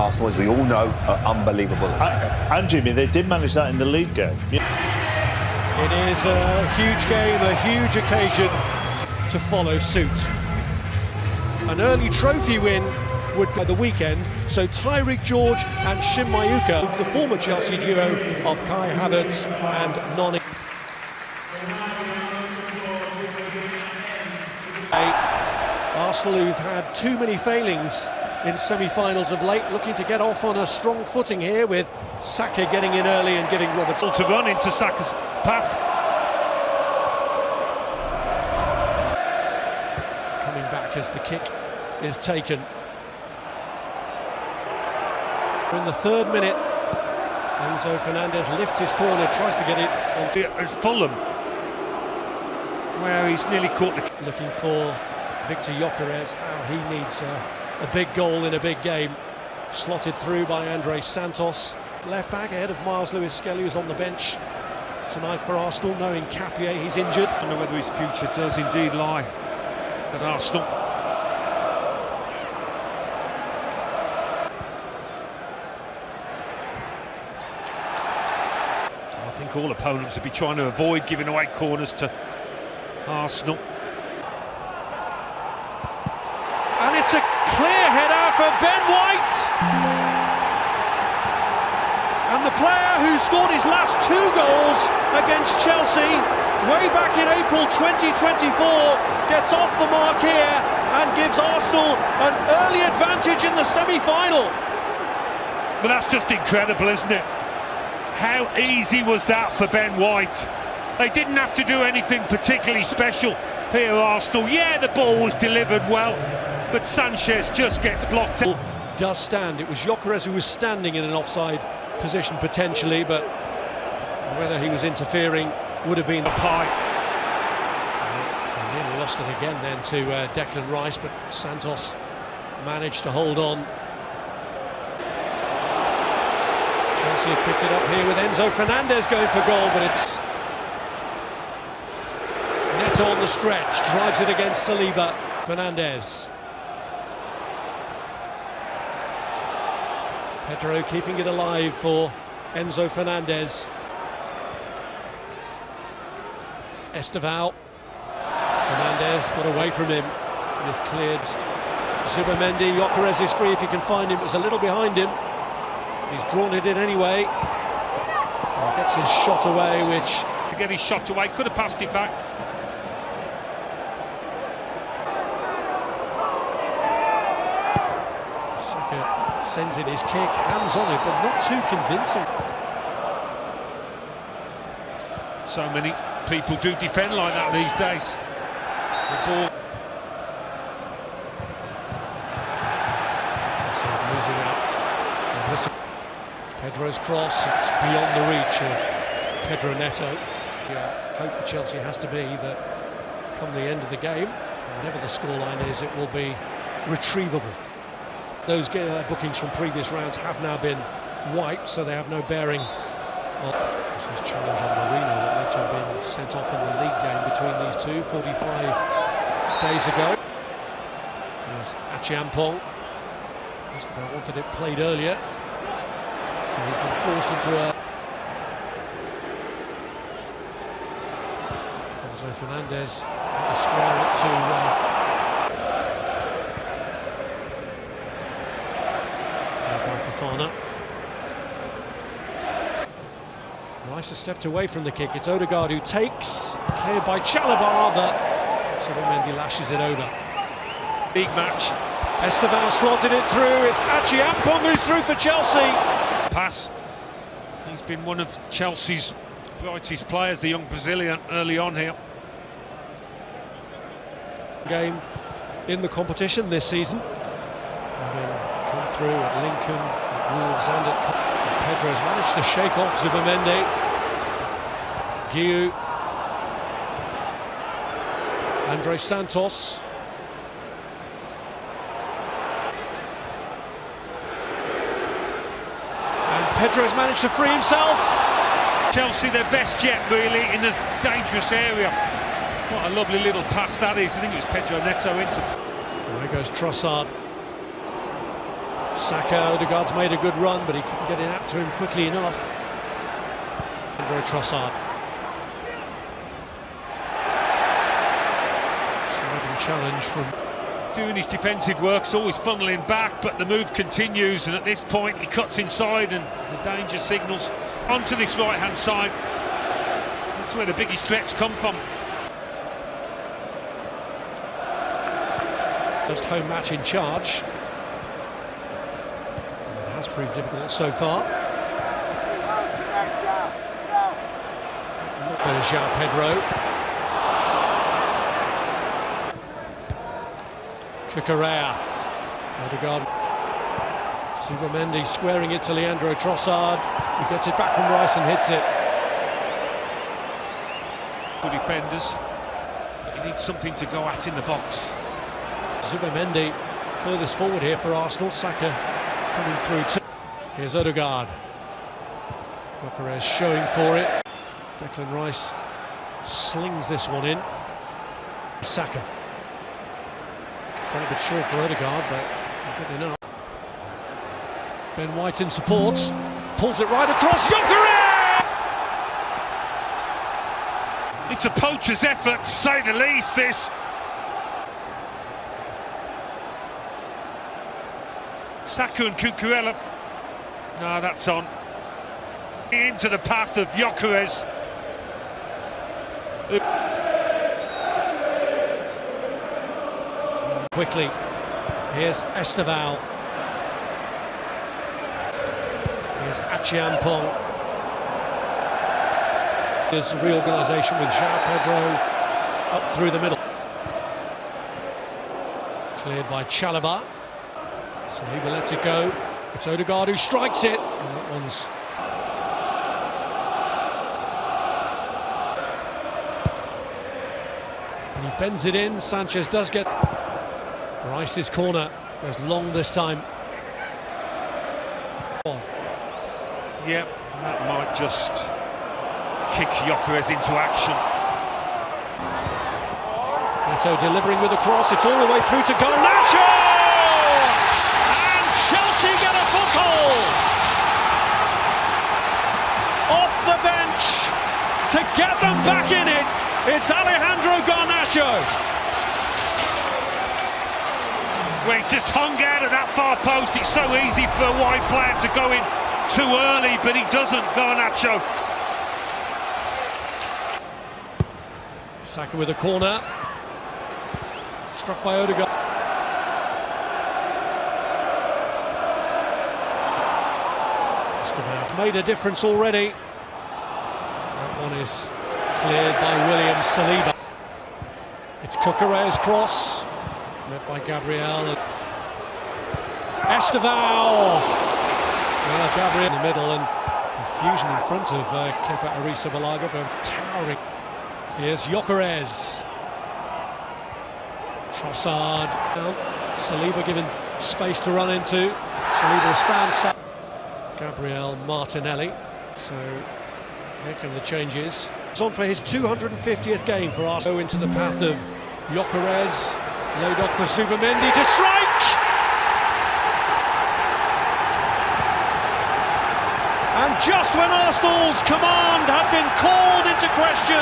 Arsenal, as we all know, are unbelievable. And Jimmy, they did manage that in the league game. It is a huge game, a huge occasion to follow suit. An early trophy win would be the weekend, so Tyreek George and Shin Mayuka, the former Chelsea duo of Kai Havertz and Noni. Arsenal, who've had too many failings in semi-finals of late, looking to get off on a strong footing here, with Saka getting in early and giving Robertson to run into Saka's path. Coming back as the kick is taken. In the third minute, Enzo Fernandez lifts his corner, tries to get it on Fulham, where he's nearly caught the... Looking for Victor Gyökeres, how he needs a big goal in a big game. Slotted through by André Santos. Left back ahead of Miles Lewis-Skelly, who's on the bench tonight for Arsenal, knowing Capier, he's injured. I don't know whether his future does indeed lie at Arsenal. I think all opponents would be trying to avoid giving away corners to Arsenal. And it's a clear header for Ben White. And the player who scored his last 2 goals against Chelsea way back in April 2024 gets off the mark here and gives Arsenal an early advantage in the semi-final. But that's just incredible, isn't it? How easy was that for Ben White? They didn't have to do anything particularly special here, Arsenal. Yeah, the ball was delivered well, but Sanchez just gets blocked out. Does stand. It was Gyökeres who was standing in an offside position potentially, but whether he was interfering would have been a pie. He nearly lost it again then to Declan Rice, but Santos managed to hold on. Chelsea have picked it up here with Enzo Fernandez going for goal, but it's Neto on the stretch, drives it against Saliba. Fernandez. Pedro keeping it alive for Enzo Fernandez. Esteval. Fernandez got away from him. It is cleared. Zubamendi. Gyökeres is free if he can find him. It was a little behind him. He's drawn it in anyway. And gets his shot away, which... To get his shot away, could have passed it back. Saka sends in his kick, hands on it, but not too convincing. So many people do defend like that these days. The ball. Losing out. Pedro's cross, it's beyond the reach of Pedro Neto. Hope for Chelsea has to be that come the end of the game, whatever the scoreline is, it will be retrievable. Those bookings from previous rounds have now been wiped, so they have no bearing on this is challenge on Marino that led to have been sent off in the league game between these two 45 days ago. There's Achiampong, just about wanted it played earlier. So he's been forced into a... Enzo Fernandez trying to square it to... Fofana. Rice has stepped away from the kick. It's Odegaard who takes, cleared by Chalobah, but Zubamendi lashes it over. Big match. Esteban slotted it through. It's Achiampong who's through for Chelsea. Pass. He's been one of Chelsea's brightest players, the young Brazilian, early on here. Game in the competition this season. Come through at Lincoln, at Wolves and at Pedro's managed to shake off Zubamendi. Guiu. André Santos. And Pedro's managed to free himself. Chelsea their best yet, really, in a dangerous area. What a lovely little pass that is. I think it was Pedro Neto into. There goes Trossard. Saka, Odegaard's made a good run, but he couldn't get it out to him quickly enough. Leandro Trossard. Sliding challenge from... Doing his defensive work, it's always funneling back, but the move continues, and at this point he cuts inside and the danger signals onto this right-hand side. That's where the biggest threats come from. Just home match in charge. It has proved difficult so far. For João Pedro. Cucurella. Odegaard. Subamendi squaring it to Leandro Trossard. He gets it back from Rice and hits it. Good defenders, but he needs something to go at in the box. Subamendi furthest forward here for Arsenal. Saka coming through too. Here's Odegaard. Gyökeres showing for it. Declan Rice slings this one in. Saka. Fell a bit short for Odegaard, but good enough. Ben White in support. Pulls it right across. Gyökeres! It's a poacher's effort, to say the least, this. Saka and Cucurella. No, that's on. Into the path of Gyökeres. Quickly, here's Esteval. Here's Achiampong. There's reorganisation with João Pedro up through the middle. Cleared by Chalobah. Saliba lets it go. It's Odegaard who strikes it. And that one's... And he bends it in. Sanchez does get... Rice's corner goes long this time. Yep, that might just kick Gyökeres into action. Neto delivering with a cross. It's all the way through to Garnacho! And Chelsea get a foothold! Off the bench to get them back in it. It's Alejandro Garnacho. Well, he's just hung out at that far post. It's so easy for a wide player to go in too early, but he doesn't, Garnacho. Saka with a corner. Struck by Odegaard. Esteval made a difference already. That one is cleared by William Saliba. It's Cucurella's cross. Met by Gabriel. Esteval! Well, Gabriel in the middle and confusion in front of Kepa Arrizabalaga, but towering. Here's Gyökeres. Trossard down. Saliba given space to run into. Saliba's found Gabriel Martinelli. So here come the changes. It's on for his 250th game for Arsenal. Into the path of Gyökeres. Laid off for Subamendi to strike! And just when Arsenal's command had been called into question,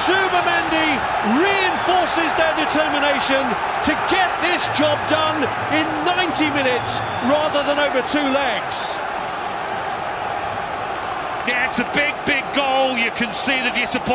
Subamendi reinforces their determination to get this job done in 90 minutes rather than over 2 legs. Yeah, it's a big, big goal. You can see the disappointment.